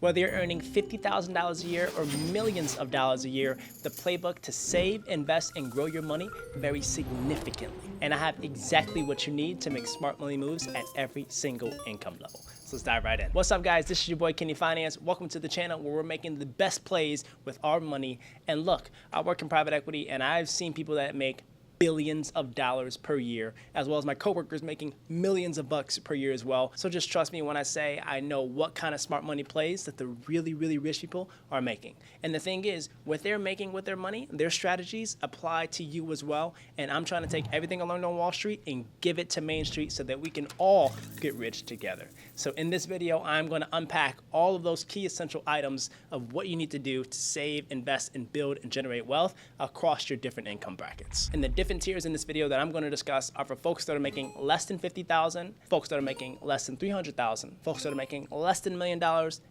Whether you're earning $50,000 a year or millions of dollars a year, the playbook to save, invest, and grow your money varies significantly. And I have exactly what you need to make smart money moves at every single income level. So let's dive right in. What's up, guys? This is your boy, Kenny Finance. Welcome to the channel where we're making the best plays with our money. And look, I work in private equity, and I've seen people that make billions of dollars per year, as well as my coworkers making millions of bucks per year as well. So just trust me when I say I know what kind of smart money plays that the really, really rich people are making. And the thing is, what they're making with their money, their strategies apply to you as well. And I'm trying to take everything I learned on Wall Street and give it to Main Street so that we can all get rich together. So in this video, I'm going to unpack all of those key essential items of what you need to do to save, invest, and build and generate wealth across your different income brackets. And the different tiers in this video that I'm going to discuss are for folks that are making less than $50,000, folks that are making less than $300,000, folks that are making less than $1 million,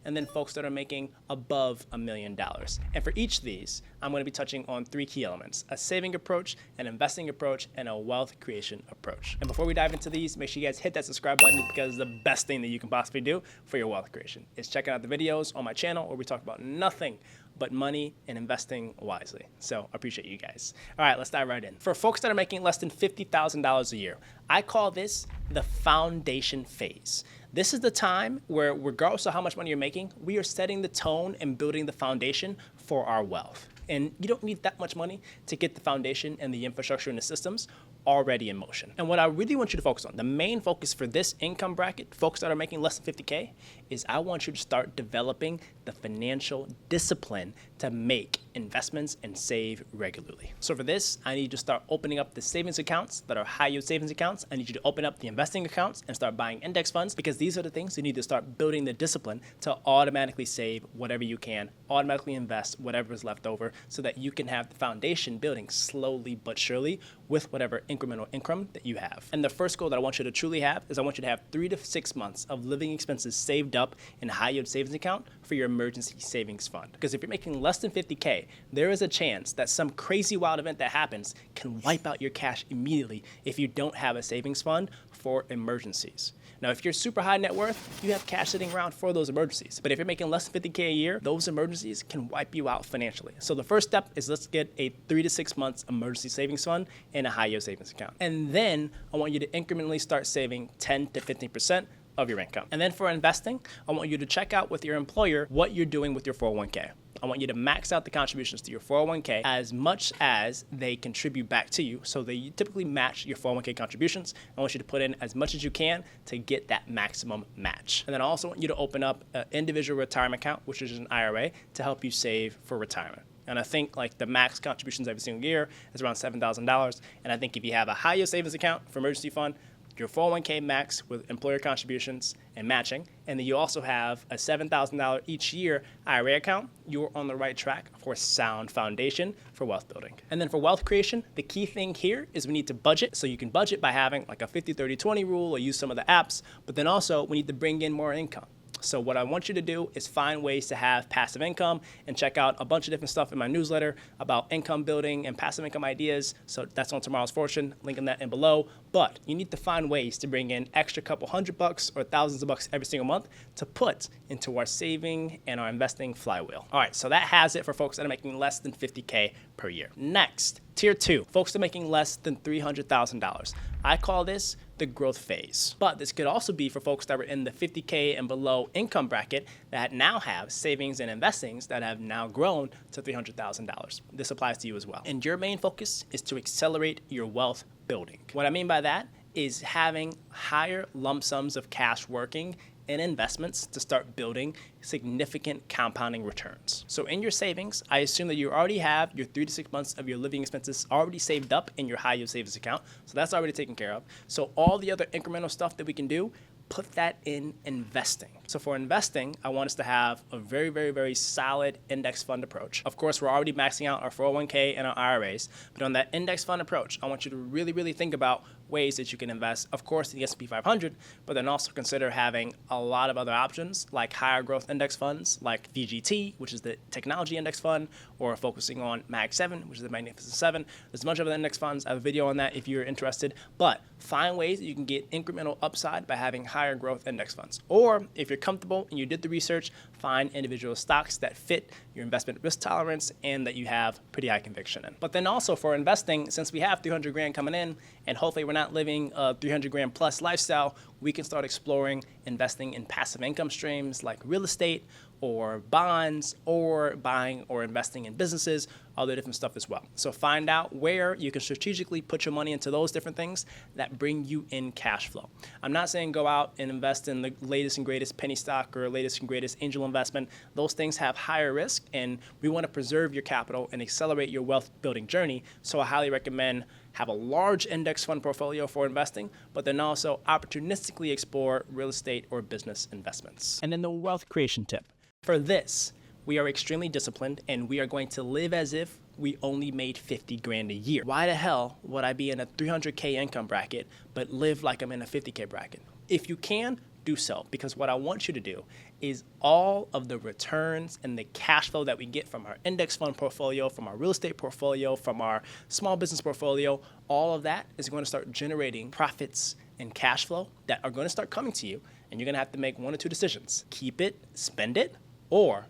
and then folks that are making above $1 million. And for each of these, I'm going to be touching on three key elements: a saving approach, an investing approach, and a wealth creation approach. And before we dive into these, make sure you guys hit that subscribe button, because the best thing that you can possibly do for your wealth creation is checking out the videos on my channel where we talk about nothing but money and investing wisely. So I appreciate you guys. All right, let's dive right in. For folks that are making less than $50,000 a year, I call this the foundation phase. This is the time where, regardless of how much money you're making, we are setting the tone and building the foundation for our wealth. And you don't need that much money to get the foundation and the infrastructure and the systems already in motion. And what I really want you to focus on, the main focus for this income bracket, folks that are making less than 50K, is I want you to start developing the financial discipline to make investments and save regularly. So for this, I need you to start opening up the savings accounts that are high yield savings accounts. I need you to open up the investing accounts and start buying index funds, because these are the things you need to start building the discipline to automatically save whatever you can, automatically invest whatever is left over, so that you can have the foundation building slowly but surely with whatever incremental income that you have. And the first goal that I want you to truly have is I want you to have 3 to 6 months of living expenses saved up in a high yield savings account for your emergency savings fund. Because if you're making less than 50K, there is a chance that some crazy wild event that happens can wipe out your cash immediately if you don't have a savings fund for emergencies. Now, if you're super high net worth, you have cash sitting around for those emergencies. But if you're making less than 50K a year, those emergencies can wipe you out financially. So the first step is, let's get a 3 to 6 months emergency savings fund in a high yield savings account. And then I want you to incrementally start saving 10 to 15% of your income. And then for investing, I want you to check out with your employer what you're doing with your 401k. I want you to max out the contributions to your 401k as much as they contribute back to you. So they typically match your 401k contributions. I want you to put in as much as you can to get that maximum match. And then I also want you to open up an individual retirement account, which is an IRA, to help you save for retirement. And I think like the max contributions every single year is around $7,000. And I think if you have a high yield savings account for emergency fund, your 401k max with employer contributions and matching, and then you also have a $7,000 each year IRA account, you're on the right track for a sound foundation for wealth building. And then for wealth creation, the key thing here is we need to budget. So you can budget by having like a 50-30-20 rule or use some of the apps, but then also we need to bring in more income. So what I want you to do is find ways to have passive income, and check out a bunch of different stuff in my newsletter about income building and passive income ideas. So that's on Tomorrow's Fortune, linking that in below. But you need to find ways to bring in extra couple $100 or thousands of bucks every single month to put into our saving and our investing flywheel. All right, so that has it for folks that are making less than 50K per year. Next, tier 2, folks that are making less than $300,000. I call this the growth phase. But this could also be for folks that were in the 50K and below income bracket that now have savings and investings that have now grown to $300,000. This applies to you as well. And your main focus is to accelerate your wealth building. What I mean by that is having higher lump sums of cash working in investments to start building significant compounding returns. So in your savings, I assume that you already have your 3 to 6 months of your living expenses already saved up in your high yield savings account. So that's already taken care of. So all the other incremental stuff that we can do, put that in investing. So for investing, I want us to have a very, very, very solid index fund approach. Of course, we're already maxing out our 401k and our IRAs, but on that index fund approach, I want you to really, really think about ways that you can invest, of course, in the S&P 500, but then also consider having a lot of other options like higher growth index funds like VGT, which is the technology index fund, or focusing on Mag 7, which is the Magnificent 7. There's a bunch of other index funds. I have a video on that if you're interested, but find ways that you can get incremental upside by having higher growth index funds. Or if you're comfortable and you did the research, find individual stocks that fit your investment risk tolerance and that you have pretty high conviction in. But then also for investing, since we have 300 grand coming in and hopefully we're not living a 300 grand plus lifestyle, we can start exploring investing in passive income streams like real estate or bonds or buying or investing in businesses, other different stuff as well. So find out where you can strategically put your money into those different things that bring you in cash flow. I'm not saying go out and invest in the latest and greatest penny stock or latest and greatest angel investment. Those things have higher risk, and we want to preserve your capital and accelerate your wealth building journey. So I highly recommend have a large index fund portfolio for investing, but then also opportunistically explore real estate or business investments. And then the wealth creation tip. For this, we are extremely disciplined and we are going to live as if we only made 50 grand a year. Why the hell would I be in a 300K income bracket but live like I'm in a 50K bracket? If you can, do so, because what I want you to do is all of the returns and the cash flow that we get from our index fund portfolio, from our real estate portfolio, from our small business portfolio, all of that is going to start generating profits and cash flow that are going to start coming to you, and you're going to have to make one or two decisions. Keep it, spend it, or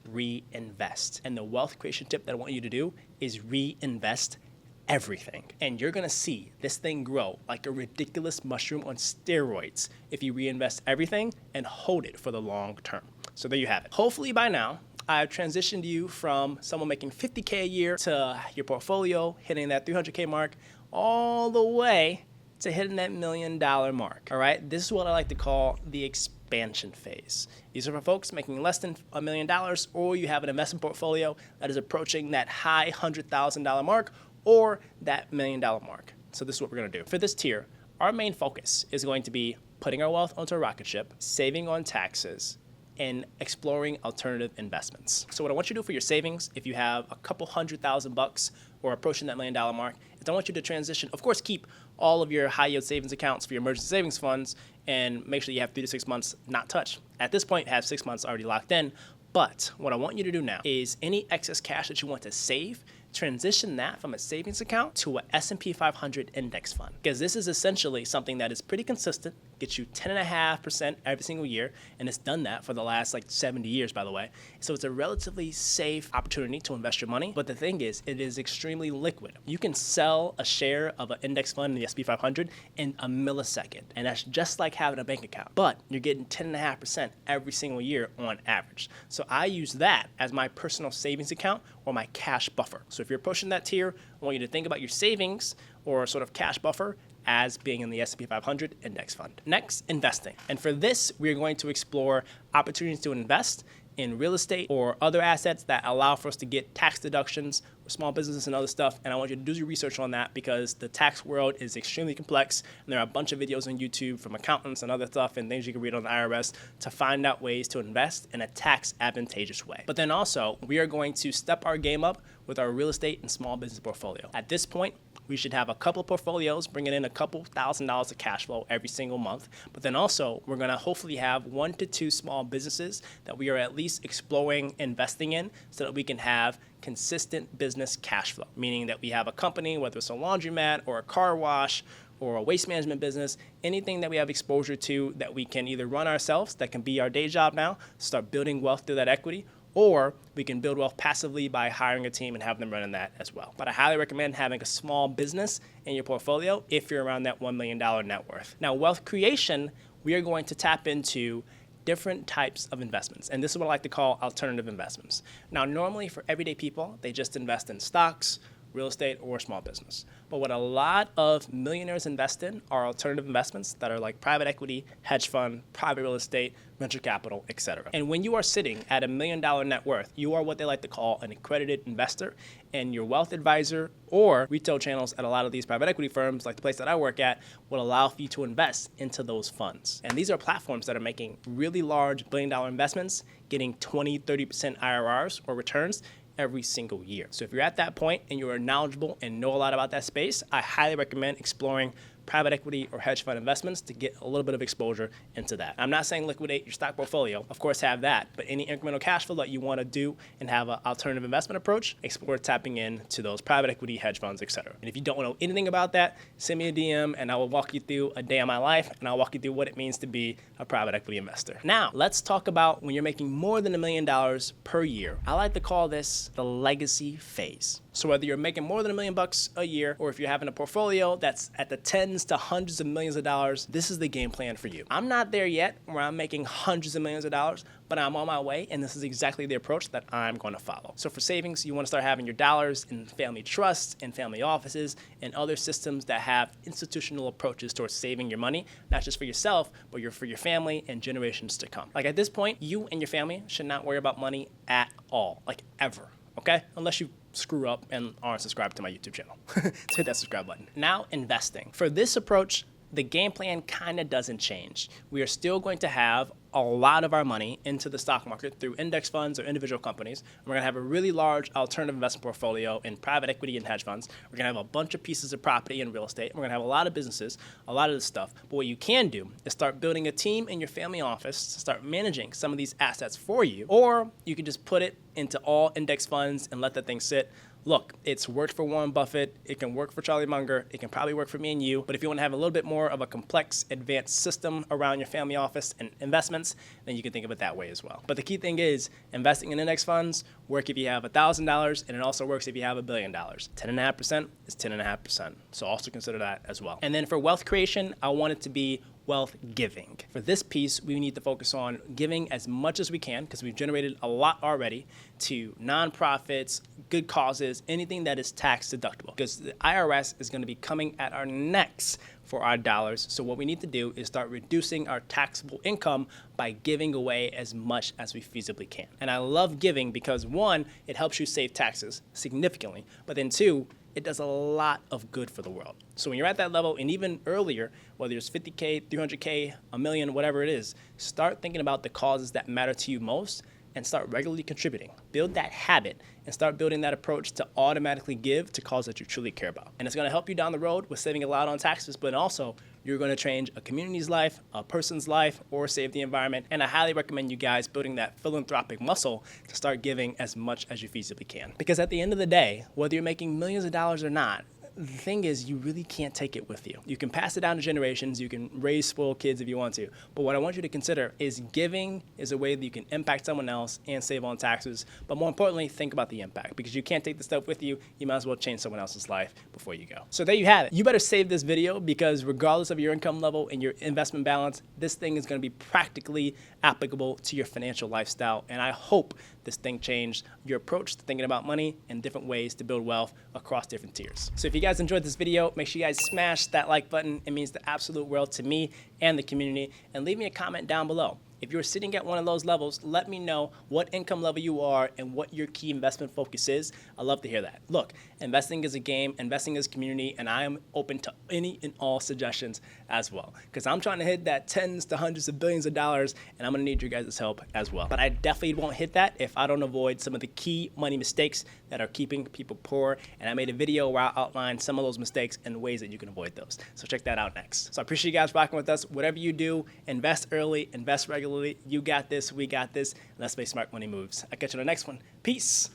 reinvest. And the wealth creation tip that I want you to do is reinvest everything. And you're gonna see this thing grow like a ridiculous mushroom on steroids if you reinvest everything and hold it for the long term. So there you have it. Hopefully by now, I've transitioned you from someone making 50K a year to your portfolio hitting that 300K mark all the way to hitting that $1 million mark. All right, this is what I like to call the expansion phase. These are for folks making less than $1 million, or you have an investment portfolio that is approaching that high $100,000 mark or that $1 million mark. So this is what we're gonna do. For this tier, our main focus is going to be putting our wealth onto a rocket ship, saving on taxes, and exploring alternative investments. So what I want you to do for your savings, if you have a couple $100,000 or approaching that $1 million mark, is I want you to transition, of course, keep all of your high yield savings accounts for your emergency savings funds and make sure you have 3 to 6 months not touched. At this point, have 6 months already locked in. But what I want you to do now is any excess cash that you want to save, transition that from a savings account to an S&P 500 index fund. Because this is essentially something that is pretty consistent, gets you 10.5% every single year, and it's done that for the last like 70 years, by the way. So it's a relatively safe opportunity to invest your money. But the thing is, it is extremely liquid. You can sell a share of an index fund in the S&P 500 in a millisecond, and that's just like having a bank account. But you're getting 10.5% every single year on average. So I use that as my personal savings account or my cash buffer. So if you're pushing that tier, I want you to think about your savings or sort of cash buffer as being in the S&P 500 index fund. Next, investing. And for this, we're going to explore opportunities to invest in real estate or other assets that allow for us to get tax deductions for small businesses and other stuff. And I want you to do your research on that because the tax world is extremely complex. And there are a bunch of videos on YouTube from accountants and other stuff and things you can read on the IRS to find out ways to invest in a tax advantageous way. But then also, we are going to step our game up with our real estate and small business portfolio. At this point, we should have a couple of portfolios bringing in a couple $1,000s of cash flow every single month. But then also, we're gonna hopefully have 1 to 2 small businesses that we are at least exploring investing in so that we can have consistent business cash flow, meaning that we have a company, whether it's a laundromat or a car wash or a waste management business, anything that we have exposure to that we can either run ourselves, that can be our day job now, start building wealth through that equity, or we can build wealth passively by hiring a team and having them running that as well. But I highly recommend having a small business in your portfolio if you're around that $1 million net worth. Now, wealth creation, we are going to tap into different types of investments. And this is what I like to call alternative investments. Now, normally for everyday people, they just invest in stocks, real estate, or small business. But what a lot of millionaires invest in are alternative investments that are like private equity, hedge fund, private real estate, venture capital, etc. And when you are sitting at $1 million net worth, you are what they like to call an accredited investor, and your wealth advisor or retail channels at a lot of these private equity firms, like the place that I work at, will allow for you to invest into those funds. And these are platforms that are making really large billion-dollar investments, getting 20, 30% IRRs or returns every single year. So if you're at that point and you are knowledgeable and know a lot about that space, I highly recommend exploring private equity or hedge fund investments to get a little bit of exposure into that. I'm not saying liquidate your stock portfolio. Of course, have that, but any incremental cash flow that you want to do and have an alternative investment approach, explore tapping into those private equity, hedge funds, etc. And if you don't know anything about that, send me a DM and I will walk you through a day of my life and I'll walk you through what it means to be a private equity investor. Now, let's talk about when you're making more than $1 million per year. I like to call this the legacy phase. So whether you're making more than $1 million a year, or if you're having a portfolio that's at the tens to hundreds of millions of dollars, this is the game plan for you. I'm not there yet where I'm making hundreds of millions of dollars, but I'm on my way, and this is exactly the approach that I'm going to follow. So for savings, you want to start having your dollars in family trusts and family offices and other systems that have institutional approaches towards saving your money, not just for yourself, but for your family and generations to come. Like at this point, you and your family should not worry about money at all, like ever, okay? Unless you screw up and aren't subscribed to my YouTube channel. So hit that subscribe button. Now, investing. For this approach, the game plan kind of doesn't change. We are still going to have a lot of our money into the stock market through index funds or individual companies. We're going to have a really large alternative investment portfolio in private equity and hedge funds. We're going to have a bunch of pieces of property and real estate. We're going to have a lot of businesses, a lot of this stuff. But what you can do is start building a team in your family office to start managing some of these assets for you, or you can just put it into all index funds and let that thing sit. Look, it's worked for Warren Buffett, it can work for Charlie Munger, it can probably work for me and you, but if you want to have a little bit more of a complex, advanced system around your family office and investments, then you can think of it that way as well. But the key thing is, investing in index funds work if you have $1,000, and it also works if you have $1 billion. 10.5% is 10.5%, so also consider that as well. And then for wealth creation, I want it to be wealth giving. For this piece, we need to focus on giving as much as we can, because we've generated a lot already, to nonprofits, good causes, anything that is tax deductible, because the IRS is going to be coming at our necks for our dollars. So what we need to do is start reducing our taxable income by giving away as much as we feasibly can. And I love giving because, one, it helps you save taxes significantly, but then two, it does a lot of good for the world. So when you're at that level, and even earlier, whether it's 50K, 300K, a million, whatever it is, start thinking about the causes that matter to you most and start regularly contributing. Build that habit and start building that approach to automatically give to causes that you truly care about. And it's gonna help you down the road with saving a lot on taxes, but also you're gonna change a community's life, a person's life, or save the environment. And I highly recommend you guys building that philanthropic muscle to start giving as much as you feasibly can. Because at the end of the day, whether you're making millions of dollars or not, the thing is, you really can't take it with you. You can pass it down to generations, you can raise spoiled kids if you want to, but what I want you to consider is giving is a way that you can impact someone else and save on taxes, but more importantly, think about the impact, because you can't take the stuff with you, you might as well change someone else's life before you go. So there you have it. You better save this video, because regardless of your income level and your investment balance, this thing is gonna be practically applicable to your financial lifestyle, and I hope this thing changed your approach to thinking about money and different ways to build wealth across different tiers. So if you guys enjoyed this video, make sure you guys smash that like button. It means the absolute world to me and the community. And leave me a comment down below. If you're sitting at one of those levels, let me know what income level you are and what your key investment focus is. I love to hear that. Look, investing is a game, investing is community, and I am open to any and all suggestions as well, because I'm trying to hit that tens to hundreds of billions of dollars, and I'm gonna need your guys' help as well. But I definitely won't hit that if I don't avoid some of the key money mistakes that are keeping people poor, and I made a video where I outlined some of those mistakes and ways that you can avoid those. So check that out next. So I appreciate you guys rocking with us. Whatever you do, invest early, invest regularly. You got this, we got this. Let's make smart money moves. I'll catch you on the next one. Peace.